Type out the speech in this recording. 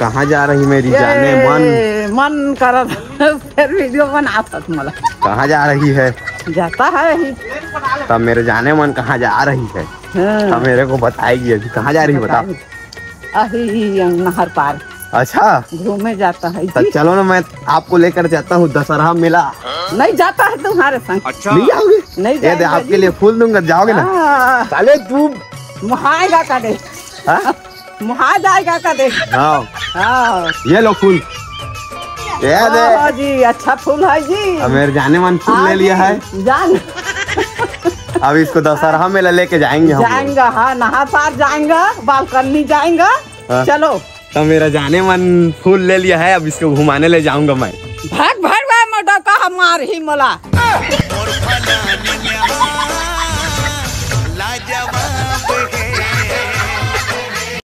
कहाँ जा रही मेरी जाने मन कर फिर वीडियो बनाता तुम्हारा। कहाँ जा रही है? जाता है ही। तब मेरे जाने मन कहाँ जा रही है? हाँ। मेरे को बताएगी अभी कहाँ जा रही है बता। नहर पार। अच्छा घूमे जाता है। तो चलो ना मैं आपको लेकर जाता हूँ दशहरा मेला। नहीं जाता है तुम्हारे संग। अच्छा नहीं जाओगे? नहीं ये दे आपके लिए फूल दूंगा, जाओगे ना? साले तू मुहाएगा का दे। मुहा जाएगा का दे। हाँ ये लो फूल। ये दे जी अच्छा फूल है जी। अब मेरे जाने मन फूल ले लिया है। जान अब इसको दशहरा मेला लेके जाएंगे हम। जाएंगा हाँ नहा पार जाएंगा बालकनी जाएंगा। चलो तो मेरा जाने मन फूल ले लिया है, अब इसको घुमाने ले जाऊंगा मैं। भाग भाग भाग मडा का हमार ही मला।